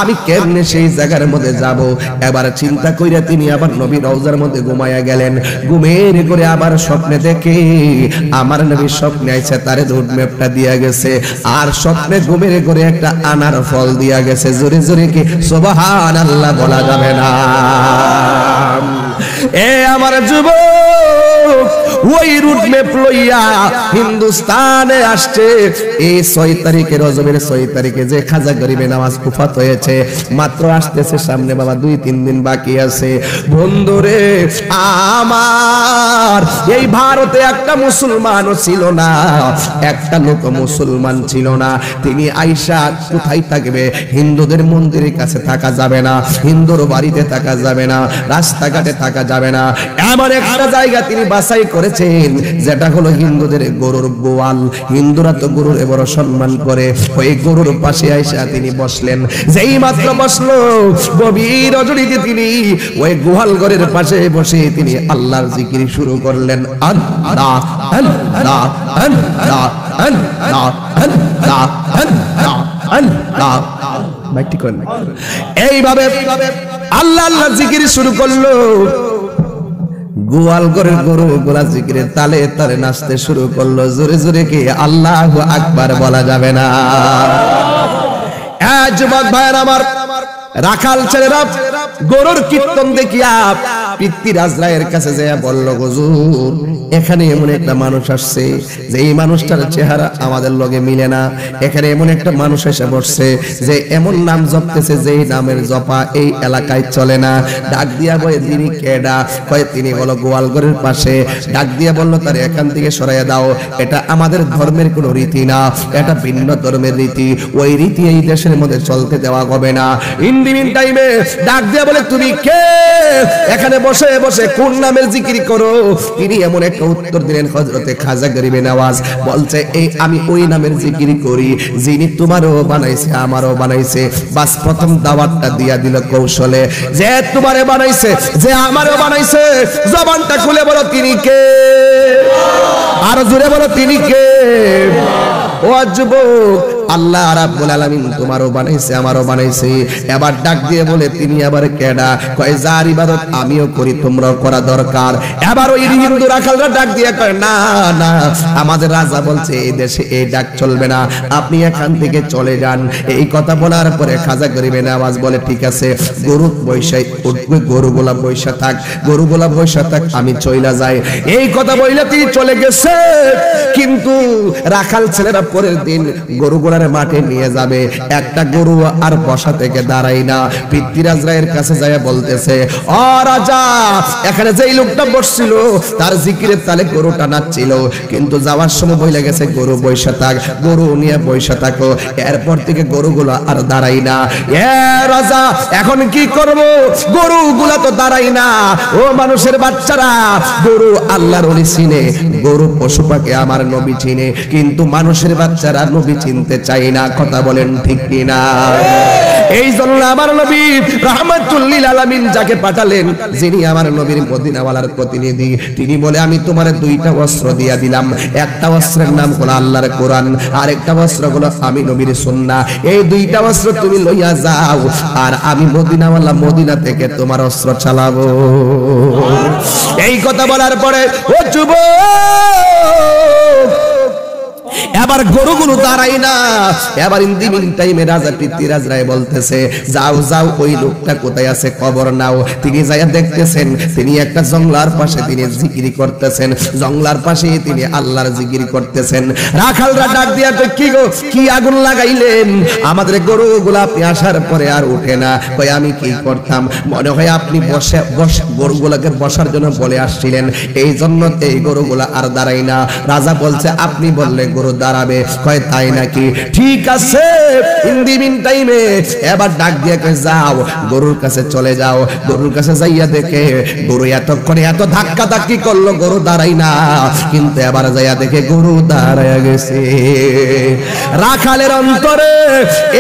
আমি কেমনে সেই জায়গার মধ্যে যাব। এবার চিন্তা কইরা তিনি আবার নবী রওজার মধ্যে ঘুমাইয়া গেলেন। ঘুমের করে আবার স্বপ্নে দেখে আমার নবী স্বপ্নে আইছে তারে রোড ম্যাপটা দিয়া গেছে, আর স্বপ্নে ঘুমের করে একটা আনার ফল দিয়া গেছে। জোরে জোরে কি সুবহানাল্লাহ বলা যাবে না? এ আমার যুবক, ওই রুট ম্যাপ লইয়া হিন্দুস্তানে আসছে। এই 6 তারিখে, রজবের 6 তারিখে যে খাজা গরিবে নামাজ কুফাত হয়েছে, মাত্র আসতেছে সামনে বাবা, 2-3 দিন বাকি আছে। বন্ধুরে আমার, এই ভারতে একটা মুসলমানও ছিল না, একটা লোক মুসলমান ছিল না। তিনি আইসা কোথায় থাকবে? হিন্দুদের মন্দিরের কাছে থাকা যাবে না, হিন্দুর বাড়িতে থাকা যাবে না, রাস্তাঘাটে থাকা যাবে না। এমন একটা জায়গা তিনি বাছাই করেছেন যেটা হলো হিন্দুদের গরুর গোয়াল। হিন্দুরা তো গরুর বড় সম্মান করে। ওই গরুর পাশে আইসা তিনি বসলেন। যেই মাত্র বসলো, গভীর রজনীতে তিনি ওই গোয়াল ঘরের পাশে বসে তিনি আল্লাহর জিকির শুরু করলেন। আল্লাহ আল্লাহ আল্লাহ আল্লাহ আল্লাহ আল্লাহ আল্লাহ। এইভাবে আল্লাহ আল্লাহ জিকির শুরু করলো। গোয়াল ঘরের গরু গোলা জিকিরের তালে তালে নাচতে শুরু করলো। জোরে জোরে কি আল্লাহু আকবার বলা যাবে না? যুবক ভাইয়ের আমার, রাখাল ছেলেরা গরুর কীর্তন দেখিয়া পিতৃরাজ রায়ের কাছে যায় বলল, হুজুর এখানে এমন একটা মানুষ আসছে যে এই মানুষটার চেহারা আমাদের লগে মিলে না। এখানে এমন একটা মানুষ এসে বসছে যে এমন নাম জপতেছে যে নামের জপা এই এলাকায় চলে না। ডাক দিয়া বলে তিনি কেডা? কয় তিনি হলো গোয়ালঘরের পাশে। ডাক দিয়া বলল তার এখান থেকে সরাইয়া দাও, এটা আমাদের ধর্মের কোনো রীতি না, এটা ভিন্ন ধর্মের রীতি, ওই রীতি এই দেশের মধ্যে চলতে দেওয়া হবে না। ইন্ডিমিন টাইমে ডাক দিয়া বলে তুমি কে? এখানে বসে বসে কোন নামের জিকির করো? তিনি এমন একটা উত্তর দিলেন, হযরতে খাজা গরিবে নওয়াজ বলছে এই আমি ওই নামের জিকির করি যিনি তোমারও বানাইছে আমারও বানাইছে। বাস প্রথম দাওয়াতটা দিয়া দিল কৌশলে, যে তোমারে বানাইছে, যে আমারও বানাইছে। জবানটা খুলে বলো তিনি কে? আর জোরে বলো তিনি কে? ও যুবক, আল্লাহ রাব্বুল আলামিন তোমারও বানাইছে আমারও বানাইছে। এবার ডাক দিয়ে বলে তিনি আবার কেডা? কয় যার ইবাদত আমিও করি তোমরাও করা দরকার। এবার ওই হিন্দু রাখালরা ডাক দিয়ে কয় না না, আমাদের রাজা বলছে এই দেশে এই ডাক চলবে না, আপনি এখান থেকে চলে যান। এই কথা বলার পরে খাজা গরিবে নওয়াজ বলে ঠিক আছে, গরু বৈশাই উঠবে, গরুগুলা বৈশা থাক, গরুগুলা বৈশা থাক, আমি চইলা যাই। এই কথা বইলে তিনি চলে গেছে। কিন্তু রাখাল ছেলেরা পরের দিন গরুগুলা করার মাঠে নিয়ে যাবে, একটা গরু আর বসা থেকে দাঁড়াই না। পিতৃরাজরায়ের কাছে যায় বলতেছে, ও রাজা, এখানে যেই লোকটা বসছিল তার জিকিরের তালে গরুটা নাচছিল, কিন্তু যাওয়ার সময় বইলে গেছে গরু বৈশা থাক, গরু নিয়ে বৈশা থাকো। এরপর থেকে গরুগুলো আর দাঁড়াই না। এ রাজা, এখন কি করব? গরুগুলা তো দাঁড়াই না। ও মানুষের বাচ্চারা, গরু আল্লাহর ওলি চিনে, গরু পশু পাখি আমার নবী চিনে, কিন্তু মানুষের বাচ্চারা নবী চিনতে চায় না। কথা বলেন ঠিক কিনা? এই জন্য আমার নবী রাহমাতুল লিল আলামিন যাকে পাঠালেন, যিনি আমার নবীর মদিনাওয়ালার প্রতিনিধি, তিনি বলে, আমি তোমার দুইটা অস্ত্র দিয়া দিলাম। একটা অস্ত্রের নাম হলো আল্লাহর কোরআন, আর একটা অস্ত্র হলো আমি নবীর সুন্নাহ। এই দুইটা অস্ত্র তুমি লইয়া যাও, আর আমি মদিনাওয়ালা মদিনা থেকে তোমার অস্ত্র চালাবো। এই কথা বলার পরে ও যুবক, এবার গরুগুলো দাঁড়াই না। এবার ইন্দিমিন টাইমে রাজা পিতৃরাজ রায় বলতেছে, যাও যাও, ওই লোকটা কোথায় আছে খবর নাও। তিনি যাইয়া দেখতেছেন, তিনি একটা জঙ্গলার পাশে তিনি জিকির করতেছেন, জঙ্গলার পাশে তিনি আল্লাহর জিকির করতেছেন। রাখালরা ডাক দিয়া, কি গো, কি আগুন লাগাইলেন? আমাদের গরুগুলো আপনি আসার পরে আর উঠে না। কই, আমি কি করতাম? মনে হয় আপনি গরুগুলোকে বসার জন্য বলে আসছিলেন, এই জন্য এই গরুগুলা আর দাঁড়াই না। রাজা বলছে, আপনি বললে গরু দাঁড়াবে? কয়, তাই নাকি? ঠিক আছে। ইন দি মিন টাইমে এবার ডাক দিয়ে কয়, যাও গরুর কাছে চলে যাও। গরুর কাছে যাইয়া দেখে গরু এতক্ষণে এত ধাক্কা ধাক্কি করলো, গরু দাঁড়াই না, কিন্তু এবার যাইয়া দেখে গরু দাঁড়াইয়া গেছে। রাখালের অন্তরে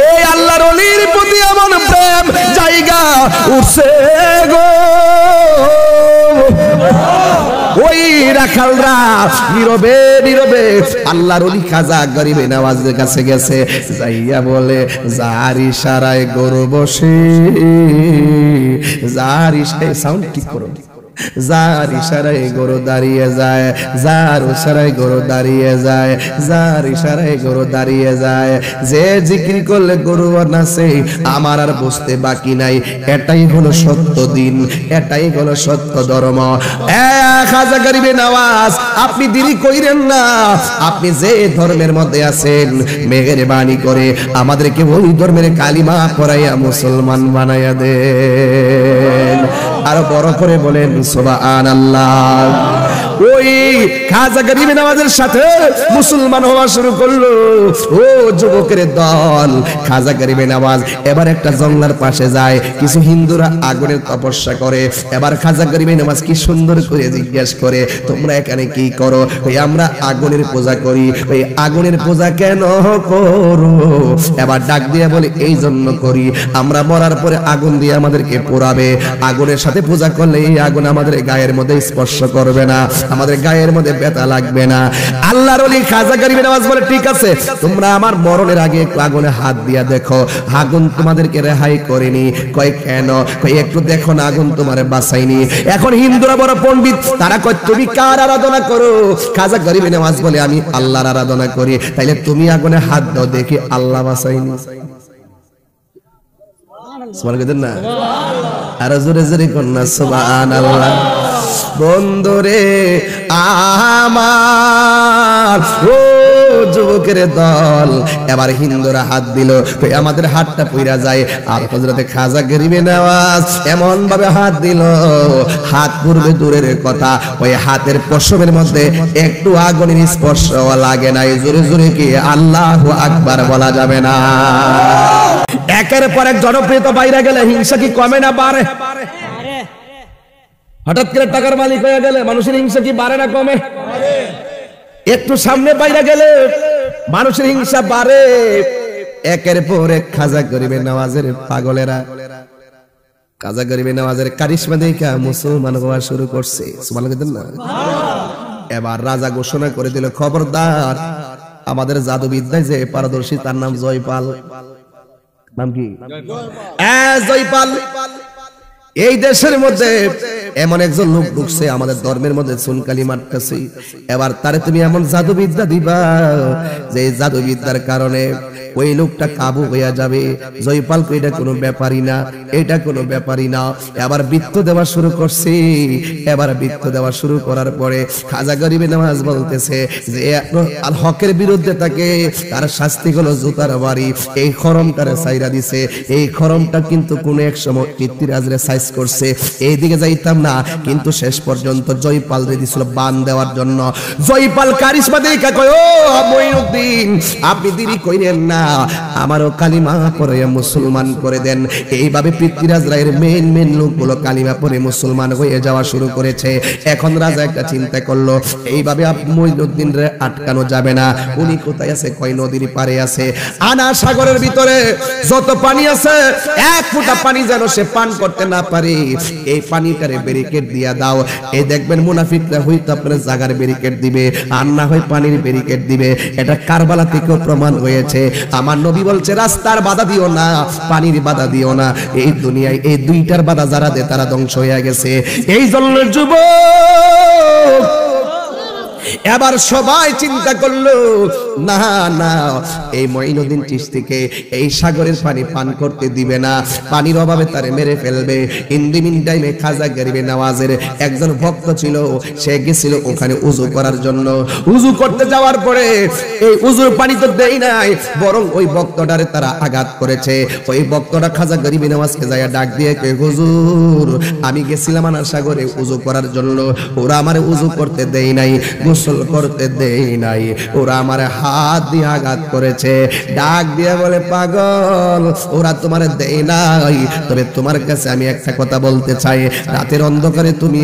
এই আল্লাহর ওলির প্রতি এমন প্রেম জায়গা উঠছে গো। ওই রাখালরা নীরবে নীরবে আল্লাহর ওলি খাজা গরিবে নওয়াজের কাছে গেছে, যাইয়া বলে, যার ইশারায় গরু বসে, যার ইশারায়, সাউন্ড ঠিক করো, যার ইশারায় গরু দাঁড়িয়ে যায়, যার ইশারায় গরু দাঁড়িয়ে যায়, যার ইশারায় গরু দাঁড়িয়ে যায়, যে জিকির করলে গরু নাচে, আমার আর বুঝতে বাকি নাই। এটাই হলো সত্য দিন, এটাই হলো সত্য ধর্ম। খাজা গরিবে নওয়াজ, আপনি দেরি কইরেন না, আপনি যে ধর্মের মধ্যে আছেন, মেহেরবানি করে আমাদেরকে ওই ধর্মের কালিমা পড়াইয়া মুসলমান বানাইয়া দেন। আরো বড় করে বলেন সুবহানাল্লাহ। ওই খাজা গরিবে নওয়াজের সাথে মুসলমান হওয়া শুরু করলো ও যুবকের দল। খাজা গরিবে নওয়াজ এবার একটা জঙ্গলার পাশে যায়, কিছু হিন্দুরা আগুনের তপস্যা করে। এবার খাজা গরিবে নওয়াজ কি সুন্দর করে জিজ্ঞেস করে, তোমরা এখানে কি করো? ওই আমরা আগুনের পূজা করি। ওই আগুনের পূজা কেন করো? এবার ডাক দিয়ে বলে, এই জন্য করি, আমরা মরার পরে আগুন দিয়ে আমাদেরকে পোড়াবে, আগুনের সাথে পূজা করলে এই আগুন আমাদের গায়ের মধ্যে স্পর্শ করবে না, আমাদের গায়ের মধ্যে ব্যথা লাগবে না। আল্লাহর ওলি খাজা গরিবে নওয়াজ বলে, ঠিক আছে, তোমরা আমার মরণের আগে একটু আগুনে হাত দিয়া দেখো, আগুন তোমাদেরকে রেহাই করেনি। কয়, কেন? কয়, একটু দেখো না, আগুন তোমারে বাঁচাইনি। এখন হিন্দুরা বড় পণ্ডিত, তারা কয়, তুমি কার আরাধনা করো? খাজা গরিবে নওয়াজ বলে, আমি আল্লাহর আরাধনা করি। তাইলে তুমি আগুনে হাত দাও, দেখি আল্লাহ বাঁচাইনি। সুবহানাল্লাহ, আর জোরে জোরে কন্যা সুবহানাল্লাহ। বন্ধুরে আমার, ও যুবকের দল, এবার হিন্দুরা হাত দিল, আমাদের হাতটা পইরা যায়। আর হযরতে খাজা গরিবে নওয়াজ এমন ভাবে হাত দিল, হাত পূর্বে দূরের কথা, ওই হাতের পশমের মধ্যে একটু আগুনের স্পর্শ লাগে না। জোরে জোরে কি আল্লাহু আকবার বলা যাবে না? একের পর এক জনপ্রিয়তা বাইরে গেলে হিংসা কি কমে না বাড়ে? হঠাৎ করে টাকার মালিক হয়ে গেলে মানুষের হিংসা কি বাড়ে না কমে? একটু সামনে বাইরে গেলে মানুষের হিংসা বাড়ে। একের পর এক খাজা গরিবে নওয়াজের পাগলেরা খাজা গরিবে নওয়াজের কারিশমা দেখা মুসলমান হওয়া শুরু করছে। সুবহানাল্লাহ। এবার রাজা ঘোষণা করে দিল, খবরদার, আমাদের জাদুবিদ্যায় যে পারদর্শী তার নাম জয়পাল। নাম কি? জয়পাল। এই দেশের মধ্যে এমন একজন লোক ঢুকছে আমাদের ধর্মের মধ্যে সুনকালি মারতেছে, এবার তারে তুমি এমন জাদুবিদ্যা দিবা যে জাদুবিদ্যার কারণে ওই লোকটা কাবু হইয়া যাবে। জয়পাল এটা কোনো ব্যাপারই না, এটা কোনো ব্যাপারই না। এবার বৃত্ত দেওয়া শুরু করছে। এবার বৃত্ত দেওয়া শুরু করার পরে খাজা গরিবে নওয়াজ বলতেছে যে আল হকের বিরুদ্ধে তাকে তার শাস্তি হলো জুতার বাড়ি। এই খরমটারে সাইরা দিছে। এই খরমটা কিন্তু কোন এক সময় কীর্তিরাজরে সাইজ করছে, এইদিকে যাইতাম না, কিন্তু শেষ পর্যন্ত জয়পাল রে দিছিল বান দেওয়ার জন্য। জয়পাল কারিশমা দেখা কয়, ও মঈনুদ্দিন আপনি দেরি কইরেন না, আমারও কালিমা পড়ে মুসলমান করে দেন। এইভাবে পৃথ্বীরাজ রায়ের মেন লোকগুলো কালিমা পড়ে মুসলমান হয়ে যাওয়া শুরু করেছে। এখন রাজা একটা চিন্তা করলো, এইভাবে মঈনুদ্দিন রে আটকানো যাবে না। উনি কোথায় আছে? কয় নদীর পারে আছে। আনা সাগরের ভিতরে যত পানি আছে এক ফোঁটা পানি যেন সে পান করতে না পারে, এই পানিটারে ব্যারিকেড দিয়া দাও। এই দেখবেন মুনাফিকরা হয়তো আপনার জায়গার ব্যারিকেড দিবে, আর না হয় পানির ব্যারিকেড দিবে। এটা কারবালা থেকেও প্রমাণ হয়েছে। আমার নবী বলছে রাস্তার বাধা দিও না, পানির বাধা দিও না। এই দুনিয়ায় এই দুইটার বাধা যারা দেয় তারা ধ্বংস হয়ে গেছে। এই জন্য যুবক এবার সবাই চিন্তা করলো, না না এই মঈনুদ্দিন চিশতিকে এই সাগরের পানি পান করতে দিবে না, পানির অভাবে তারে মেরে ফেলবে। ইন্দিমিন টাইমে খাজা গরিবে নওয়াজের একজন ভক্ত ছিল, সে গেছিল ওখানে উযু করার জন্য। উযু করতে যাওয়ার পরে এই উযুর পানি তো দেই নাই, বরং ওই ভক্তটারে তারা আঘাত করেছে। ওই ভক্তটা খাজা গরিবে নওয়াজকে যায় ডাক দিয়ে কয়, হুজুর আমি গেছিলাম আনার সাগরে উযু করার জন্য, ওরা আমারে উযু করতে দেই নাই, গোসল করতে দেই নাই, ওরা আমার হাত দিয়ে আঘাত করেছে। ডাক দিয়ে বলে, পাগল ওরা তোমার দেই নাই, তবে তোমার কাছে আমি একটা কথা বলতে চাই, রাতের অন্ধকারে তুমি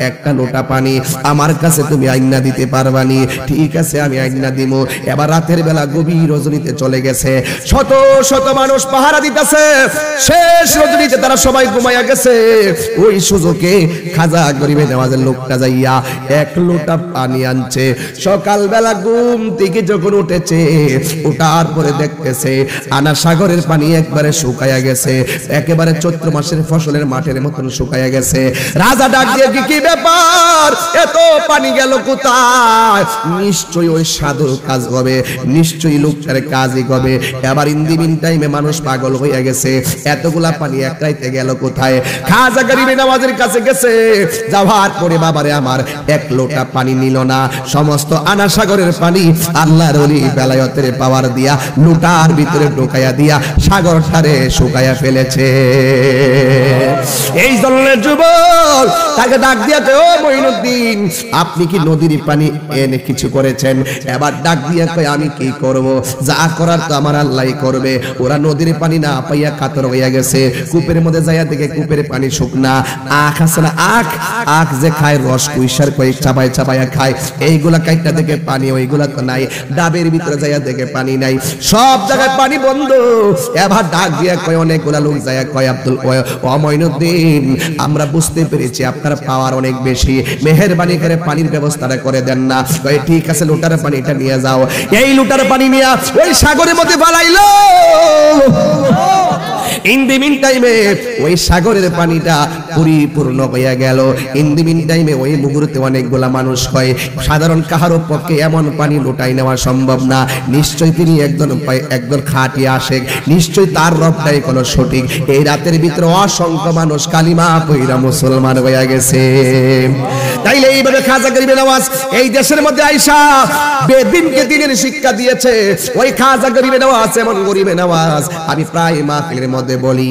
একটা লোটা পানি আমার কাছে তুমি আইনা দিতে পারবানি? ঠিক আছে আমি আইনা দিব। এবার রাতের বেলা গভীর রজনীতে চলে গেছে, শত শত মানুষ পাহারা দিতেছে, শেষ রজনীতে তারা সবাই ঘুমাইয়া গেছে। ওই সুযোগে খাজা গরিবে নওয়াজের লোকটা যাইয়া এক লোটা পানি আনছে। সকালবেলা ঘুম থেকে যখন উঠেছে, উঠার পরে দেখতেছে আনা সাগরের পানি একবারে শুকাইয়া গেছে, একেবারে চৈত্র মাসের ফসলের মাঠের মতন শুকাইয়া গেছে। রাজা ডাক দিয়ে, কি ব্যাপার, এত পানি গেল কোথায়? নিশ্চয়ই ওই সাধুর কাজ হবে, নিশ্চয়ই লোকটার কাজই হবে। এবার ইন্দিমিন টাইমে মানুষ পাগল হয়ে গেছে, এতগুলা পানি এক রাইতে গেল কোথায়? খাজা গরিবে নওয়াজের কাছে গেছে, যাওয়ার পরে বাবারে আমার এক লোটা পানি নিল না, সমস্ত আনা সাগরের পানি আল্লাহর ওলি বেলায়েতের পাওয়ার দিয়া লোটার ভিতরে ঢোকাইয়া দিয়া সাগরটারে শুকাইয়া ফেলেছে। এই জন্য যুবক তাকে ডাক দিয়া, ও মঈনুদ্দিন আপনি কি নদীর পানি এনে কিছু করেছেন? এবার ডাক দিয়া কয়, আমি কি করব, যা করার তো আমার আল্লাহই করবে। ওরা নদীর পানি না পাইয়া কাতর হইয়া গেছে, কূপের মধ্যে যাইয়া দেখে কূপের পানি শুকনা। আখ আছে না, আখ যে খায় রস কুইসার কয়েক চাপায় চাপাইয়া খায়, এইগুলা কাইটা দেখে পানি, ওইগুলা তো নাই। ডাবের ভিতরে যাইয়া দেখে পানি নাই, সব জায়গায় পানি বন্ধ। এবার ডাক দিয়া কয়, অনেকগুলা লোক যাইয়া কয়, আব্দুল ও মঈনুদ্দিন আমরা বুঝতে পেরেছি আপনার পাওয়ার অনেক বেশি, মেহেরবানি করে পানির ব্যবস্থাটা করে দেন না। কয় ঠিক আছে লোটার পানিটা নিয়ে যাও। এই লোটার পানি নিয়ে ওই সাগরের মধ্যে ফালাইলো। ইন দি মিন টাইমে ওই সাগরের পানিটা পরিপূর্ণ হয়ে গেল। ইন দি মিন টাইমে ওই মুহূর্তে অনেকগুলা মানুষ হয়, সাধারণ কাহারও পক্ষে এমন পানি লোটাই নেওয়া সম্ভব না। নিশ্চয়ই তিনি একজন খাঁটি আশেক, নিশ্চয়ই তার রবটাই কোনো সঠিক। এই রাতের ভিতরে অসংখ্য মানুষ কালিমা পইরা মুসলমান হয়ে গেছে। তাইলে এইভাবে খাজা গরিবে নওয়াজ এই দেশের মধ্যে আইসা বেদিনকে দিনের শিক্ষা দিয়েছে। ওই খাজা গরিবে নওয়াজ এমন গরিবে নওয়াজ আমি প্রায় মাহফিলের মধ্যে বলি,